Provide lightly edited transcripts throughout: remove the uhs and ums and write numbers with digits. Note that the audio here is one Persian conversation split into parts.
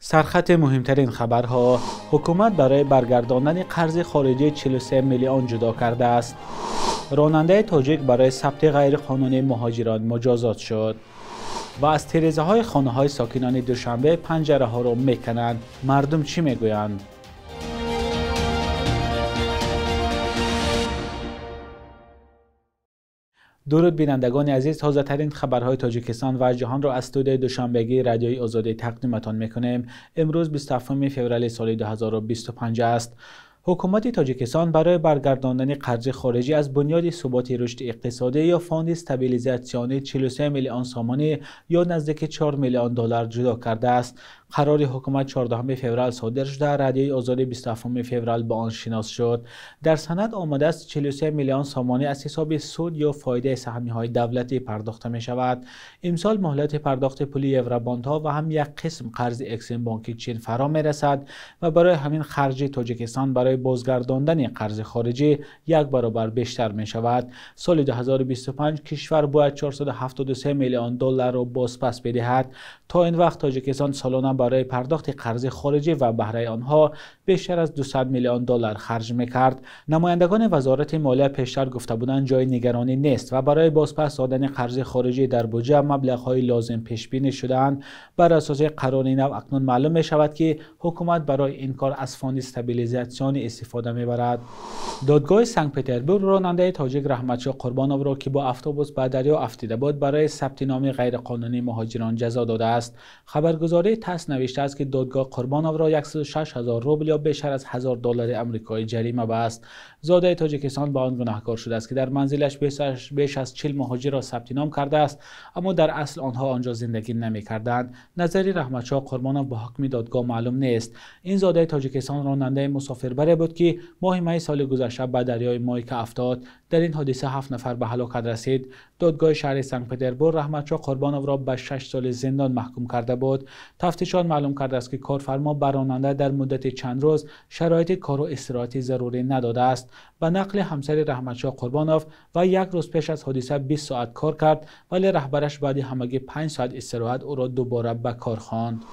سرخط مهمترین خبرها: حکومت برای برگرداندن قرض خارجی 43 میلیون جدا کرده است. راننده تاجیک برای ثبت غیرقانونی مهاجران مجازات شد. و از تیره‌های های خانه های ساکنان دوشنبه پنجره ها را میکنند. مردم چی میگویند؟ درود بینندگان عزیز، تازه ترین خبرهای تاجیکستان و جهان را از استودیوی دوشنبگی رادیوی آزادی تقدیمتان میکنیم. امروز 27 فوریه سال 2025 است. حکومت تاجیکستان برای برگرداندن قرض خارجی از بنیاد ثبات رشد اقتصادی یا فوند استابیلیزاسیون 43 میلیون سامانی یا نزدیک 4 میلیون دلار جدا کرده است. قرار حکومت 14 فوریه صادر شده رادیوی آزادی 27 فوریه به آن شناس شد. در سند آمده است 43 میلیون سامانی از حساب سود یا فایده سهمی‌های دولتی پرداخته می شود. امسال مهلت پرداخت پول یوروباندها و هم یک قسم قرض اکسیم بانکی چین فرا می رسد و برای همین خرج تاجیکستان برای بازگرداندن قرض خارجی یک برابر بیشتر می شود. سال 2025 کشور باید 473 میلیون دلار را بازپس بدهد. تا این وقت تاجیکستان سالانه برای پرداخت قرض خارجی و بهره آنها بیشتر از 200 میلیون دلار خرج می‌کرد. نمایندگان وزارت مالیه پیشتر گفته بودند جای نگرانی نیست و برای بازپس دادن قرض خارجی در بودجه مبلغ‌های لازم پیش بینی شده‌اند. بر اساس قانون نو اکنون معلوم می‌شود که حکومت برای این کار از فوند استابیلیزاسیون استفاده می‌برد. دادگاه سنت پترزبورگ راننده تاجیک رحمتشاه قربانوف را که با اتوبوس به دریا افتیده بود برای ثبت نام غیرقانونی مهاجران جزا داده است. خبرگزاری تاس نوشته است که دادگاه قربانوف را 106,000 روبل یا بیشتر از 1000 دلار آمریکایی جریمه بست. زاده تاجیکستان با آن گناهکار شده است که در منزلش بیش از 40 مهاجر را ثبت نام کرده است، اما در اصل آنها آنجا زندگی نمی‌کردند. نظری رحمتشاه قربانوف با حکم دادگاه معلوم نیست. این زاده تاجیکستان راننده مسافربری بود که ماه می سال گذشته به دریای مایکا افتاد. در این حادثه 7 نفر به هلاکت رسید. دادگاه شهر سنت پترزبورگ رحمتشاه قربانوف را به 6 سال زندان محکوم کرده بود. تفتیشات معلوم کرده است که کارفرما به راننده در مدت چند روز شرایط کار و استراحت ضروری نداده است. به نقل همسر رحمتشاه قربانوف و یک روز پیش از حادثه 20 ساعت کار کرد، ولی رهبرش بعد همگی 5 ساعت استراحت او را دوباره به کار خواند.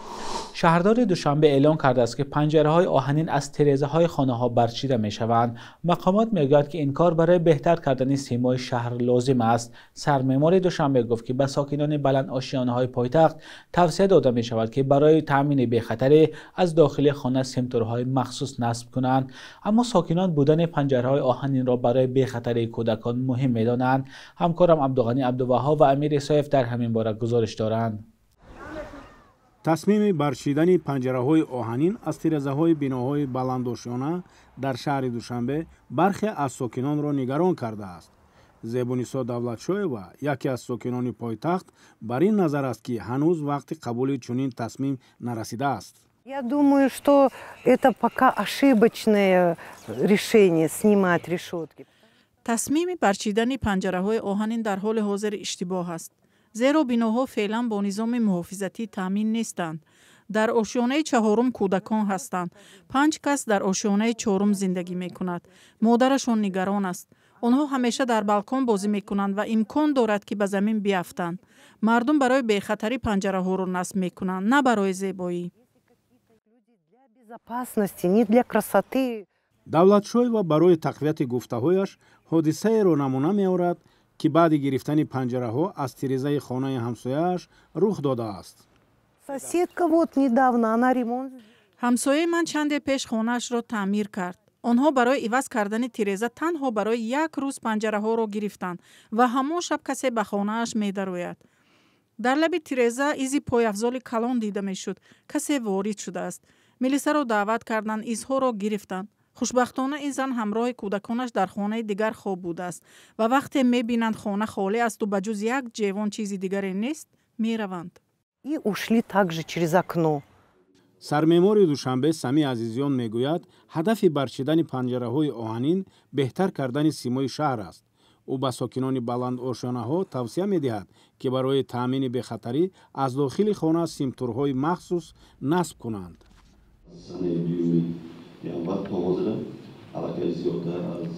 شهردار دوشنبه اعلام کرده است که پنجره‌های آهنین از تیره‌های خانه‌ها برچیده می‌شوند. مقامات می‌گویند که این کار برای بهتر کردن سیمای شهر لازم است. سرمعمار دوشنبه گفت که به ساکنان بلند آشیانه‌های پایتخت توصیه داده می‌شود که برای تامین بی‌خطری از داخل خانه سیمتورهای مخصوص نصب کنند، اما ساکنان بودن پنجره‌های آهنین را برای بی‌خطری کودکان مهم می‌دانند. همکارم عبدالغنی عبدالوهاب و امیر سیف در همین باره گزارش دارند. تصمیم برچیدن پنجره‌های آهنین از تیره‌های بناهای بلندآشیانه در شهر دوشنبه برخی از ساکنان را نگران کرده است. زیبونیسا давлатшоева یکی از ساکنان پایتخت بر این نظر است که هنوز وقت قبول چنین تصمیم نرسیده است. Я думаю, что это пока ошибочное решение снимать решетки. تصمیم برچیدن پنجره‌های آهنین در حال حاضر اشتباه است. زیرا بناها فعلا با نظام محافظتی تامین نیستند. در آشیانه چهارم کودکان هستند. 5 کس در آشیانه چهارم زندگی می‌کند. مادرشان نگران است. آنها همیشه در بالکن بازی می‌کنند و امکان دارد که به زمین بیفتند. مردم برای بی‌خطری پنجره‌ها را نصب می‌کنند، نه برای زیبایی. давлатшоева барои тақвияти гуфтаҳояш ҳодисаеро намуна меорад ки баъди гирифтани панҷараҳо аз тирезаи хонаи ҳамсояаш рух додааст. ҳамсояи ман чанде пеш хонааш ро таъмир кард. онҳо барои иваз кардани тиреза танҳо барои як рӯз панҷараҳоро гирифтанд ва ҳамон шаб касе ба хонааш медарояд. дар лаби тиреза изи пойафзоли калон дида мешуд. касе ворид шудааст. милисаро даъват карданд, изҳоро гирифтанд. хушбахтона ин зан ҳамроҳи кӯдаконаш дар хонаи дигар хоб будааст ва вақте мебинанд хона холӣ асту ба ҷуз як ҷевон чизи дигаре нест, мераванд. сармеъмори душанбе Самӣ Азизён мегӯяд, ҳадафи барчидани панҷараҳои оҳанин беҳтар кардани симои шаҳр аст. ӯ ба сокинони баландошонаҳо тавсия медиҳад, ки барои таъмини бехатарӣ аз дохили хона симтурҳои махсус насб кунанд. январ то ҳозира аллакай зиёдтар аз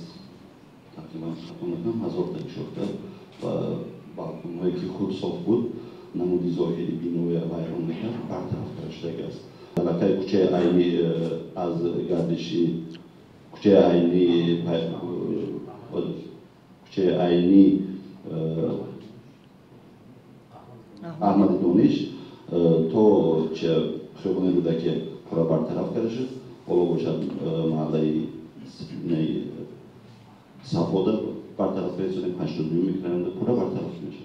тақрибан 1000 ташокта ва балконҳое ки худ соф буд намуди зоҳири бинои вайрон мекард бартараф карда шудааст. البته کوچه عینی از گردشی کوچه عینی احمد دونش تو چه خیابان رودکی پورا برطرف کرده شد بالا باشد محله صفاده برطرف رسیدیم 82 میکنند پورا برطرف میشد.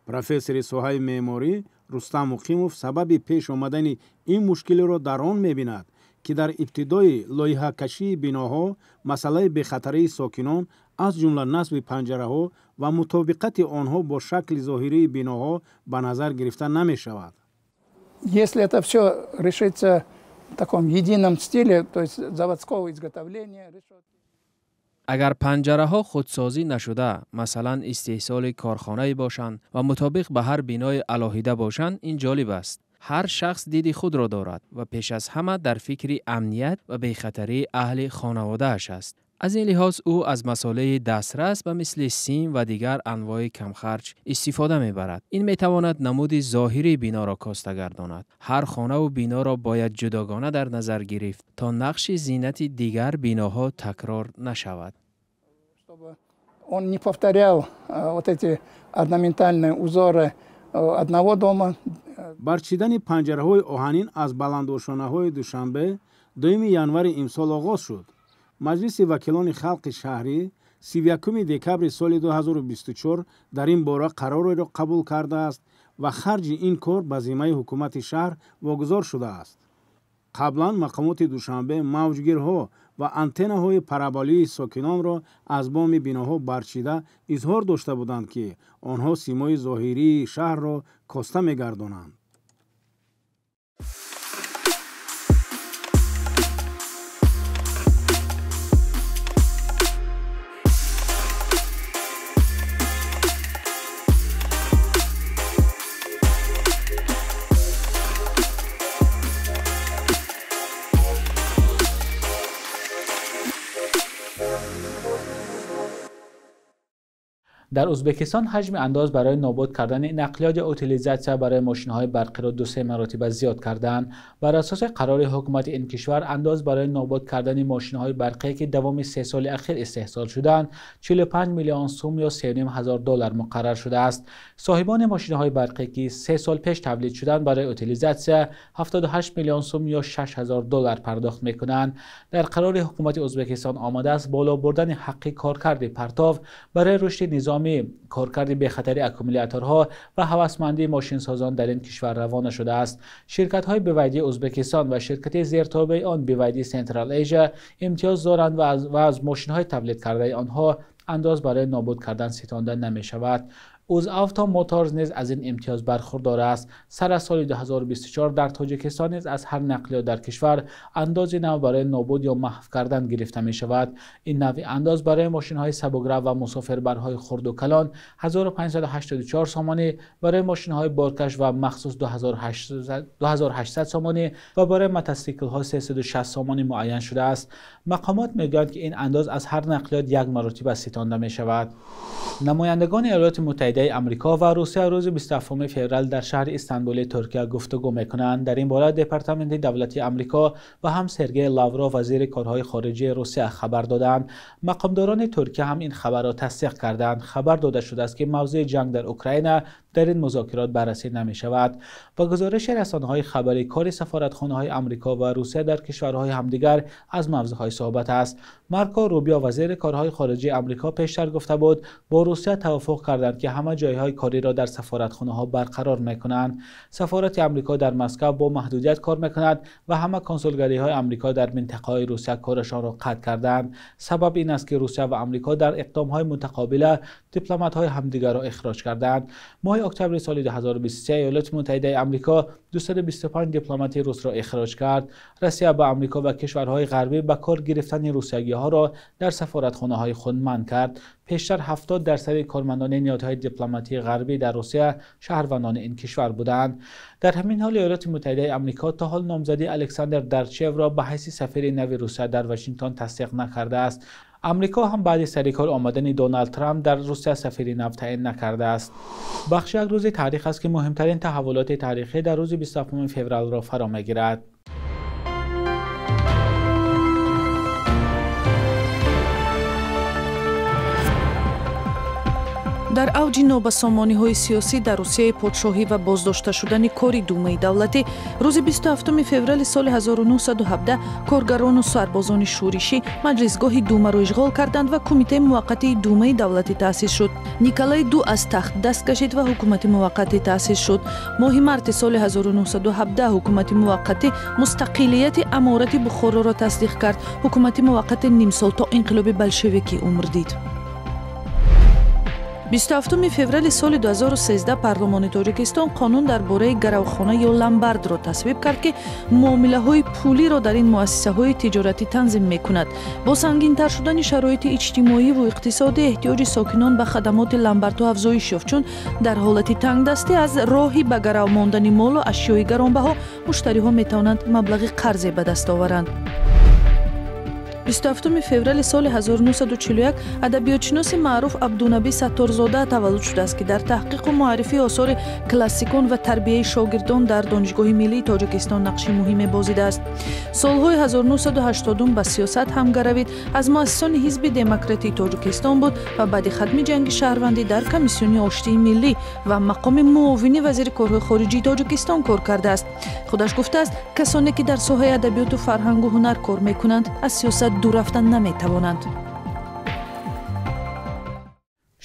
профессори соҳаи меъморӣ Рустам Муқимов сабаби пеш омадани ин мушкилиро дар он мебинад, ки дар ибтидои лоиҳакашии биноҳо масъалаи бехатарии сокинон аз ҷумла насби панҷараҳо ва мутобиқати онҳо бо шакли зоҳирии биноҳо ба назар гирифта намешавад. Если это все решится в таком едином стиле, то есть заводского изготовления, اگر پنجره ها خودسازی نشده، مثلا استحصال کارخانه باشند و مطابق به هر بینای علاهیده باشند، این جالب است. هر شخص دید خود را دارد و پیش از همه در فکر امنیت و بی‌خطری اهل خانواده اش است. از این لحاظ او از مسائل دسترس به مثل سیم و دیگر انواع کمخرج استفاده میبرد. این میتواند نمود ظاهری بنا را کاسته گرداند. هر خانه و بنا را باید جداگانه در نظر گرفت تا نقش زینت دیگر بناها تکرار نشود. Он не повторял вот эти орнаментальные узоры одного дома. барчидани панҷараҳои оҳанин аз баландошонаҳои душанбе 2 январи имсол оғоз шуд. маҷлиси вакилони халқи шаҳрӣ 31 декабри соли 2024 дар ин бора қарореро қабул кардааст ва харҷи ин кор ба зиммаи ҳукумати шаҳр вогузор шудааст. қаблан мақомоти душанбе мавҷгирҳо ва антеннаҳои параболии сокинонро аз боми биноҳо барчида изҳор дошта буданд, ки онҳо симои зоҳирии шаҳрро коста мегардонанд. در ازبکستان حجم انداز برای نابود کردن نقلیات یا اوتیلیزاسیا برای ماشین‌های برقی را 2-3 مراتب زیاد کردند. بر اساس قرار حکومت این کشور انداز برای نابود کردن ماشین‌های برقی که دوام 3 سال اخیر استحصال شدند 45 میلیون سوم یا $3,500 مقرر شده است. صاحبان ماشین‌های برقی که 3 سال پیش تولید شدند برای اوتیلیزاسیا 78 میلیون سوم یا $6,000 پرداخت می‌کنند. در قرار حکومت ازبکستان آمده است بالا بردن حق کارکرد پرتاو برای رشد نظام کارکرد بخطری اکومولاتورها و هوسمندی ماشین سازان در این کشور روانه شده است. شرکت های BYD ازبکستان و شرکت زیرتابع آن BYD سنترال ایژیا امتیاز دارند و از ماشین های تولید کرده آنها انداز برای نابود کردن ستانده نمی شود. اوزآوتو موتورز نیز از این امتیاز برخوردار است. سر از سال 2024 در تاجیکستان نیز از هر نقلیات در کشور اندازی نو برای نابود یا محو کردن گرفته می شود. این نوع انداز برای ماشین های سبک‌رو و مسافربرهای خرد و کلان 1584 سامانی، برای ماشین های بارکش و مخصوص 2800 سامانی و برای موتورسیکل ها 360 سامانی معین شده است. مقامات میگویند که این انداز از هر نقلیات 1 مرتبه ستانده می شود. نمایندگان ایالات متحده آمریکا و روسیه روز 27 فوریه در شهر استانبول ترکیه گفتگو میکنند. در این باره دپارتمان دولتی آمریکا و هم سرگئی لاوروف وزیر کارهای خارجه روسیه خبر دادند. مقامداران ترکیه هم این خبر را تصدیق کردند. خبر داده شده است که موضوع جنگ در اوکراین در این مذاکرات بررسی نمی شود. با گزارش رسانه‌های خبری کار سفارتخانه‌های آمریکا و روسیه در کشورهای همدیگر از موضوعهای صحبت است. مارکو روبیو وزیر کارهای خارجه آمریکا پیشتر گفته بود با روسیه توافق کردند که همه جایهای کاری را در سفارتخانه‌ها برقرار می‌کنند. سفارت آمریکا در مسکو با محدودیت کار می‌کند و همه کنسولگری‌های آمریکا در منطقه‌های روسیه کارشان را قطع کردند. سبب این است که روسیه و آمریکا در اقدام‌های متقابله دیپلمات‌های همدیگر را اخراج کردند. ماه اکتبر سال 2023 ایالات متحده آمریکا 225 دیپلمات روس را اخراج کرد. روسیه با آمریکا و کشورهای غربی به کار گرفتن روسیه‌ها را در سفارتخانه‌های خود منع کرد. پیشتر 70% کارمندان نهادهای دیپلماتی غربی در روسیه شهروندان این کشور بودند. در همین حال ایالات متحده آمریکا تا حال نامزدی الکساندر درچیو را به حیث سفیر نو روسیه در واشنگتن تصدیق نکرده است. آمریکا هم بعد سرکار آمدن دونالد ترامپ در روسیه سفیر نو تعیین نکرده است. بخش یک روز تاریخ است که مهمترین تحولات تاریخی در روز 27 فوریه را فرا می‌گیرد. дар авҷи нобасомониҳои сиёсӣ дар русияи подшоҳӣ ва боздошта шудани кори думаи давлатӣ рӯзи 27 феврали соли 1917 коргарону сарбозони шӯришӣ маҷлисгоҳи думаро ишғол карданд ва кумитаи муваққатии думаи давлатӣ таъсис шуд. Николай II аз тахт даст кашид ва ҳукумати муваққатӣ таъсис шуд. моҳи марти соли 1917 ҳукумати муваққатӣ мустақилияти аморати Бухороро тасдиқ кард. ҳукумати муваққати нимсол то инқилоби болшевикӣ умр дид. 27 феврали соли 2013 парлумони Тоҷикистон қонун дар бораи гаравхона ё ламбардро тасвиб кард, ки муомилаҳои пулиро дар ин муассисаҳои тиҷоратӣ танзим мекунад. бо сангинтар шудани шароити иҷтимоиву иқтисодӣ эҳтиёҷи сокинон ба хадамоти ламбардҳо афзоиш ёфт, чун дар ҳолати тангдастӣ аз роҳи ба гарав мондани молу ашёи гаронбаҳо муштариҳо метавонанд маблағи қарзе ба даст оваранд. 27 феврали соли 1941 адабиётшиноси маъруф Абдунаби Сатторзода таваллуд шудааст, ки дар таҳқиқу муаррифии осори классикон ва тарбияи шогирдон дар Донишгоҳи миллии Тоҷикистон нақши муҳим мебозидааст. солҳои 1980 ба сиёсат ҳам гаравид, аз муассисони ҳизби демократии Тоҷикистон буд ва баъди хатми ҷанги шаҳрвандӣ дар комиссиони оштии миллӣ ва мақоми муовини вазири корҳои хориҷии Тоҷикистон кор кардааст. худаш гуфтааст, касоне ки дар соҳаи адабиёту фарҳангу ҳунар кор мекунанд, аз сиёсат дур рафтан наметавонанд.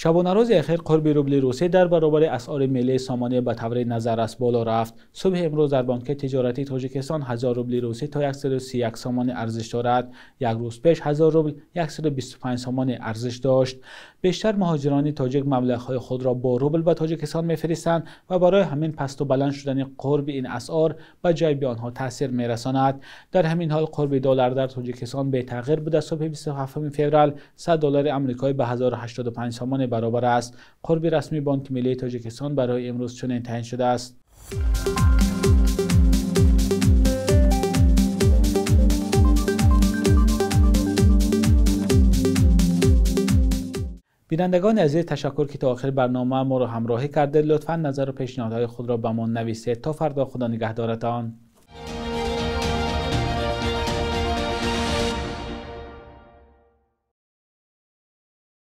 шабонарӯзи ахир қурби рубли русӣ дар баробари асъори миллии сомонӣ ба таври назаррас боло рафт. субҳи имрӯз дар банки тиҷоратии Тоҷикистон 1000 рубли русӣ то 131 сомонӣ арзиш дорад. як рӯз пеш 1000 рубл 125 сомонӣ арзиш дошт. бештар муҳоҷирони тоҷик маблағҳои худро бо рубл ба Тоҷикистон мефиристанд ва барои ҳамин пасту баланд шудани қурби ин асъор ба ҷайби онҳо таъсир мерасонад. дар ҳамин ҳол қурби доллар дар Тоҷикистон бетағйир буда субҳи 27 феврал 100 доллари амрикоӣ ба 1085 сомонӣ баробар است. قرب رسمی بانک ملی تاجیکستان برای امروز چنین تعیین شده است. بینندگان عزیز، تشکر که تا آخر برنامه ما را همراهی کردید. لطفاً نظر و پیشنهادهای خود را به ما نویسید. تا فردا، خدا نگهدارتان.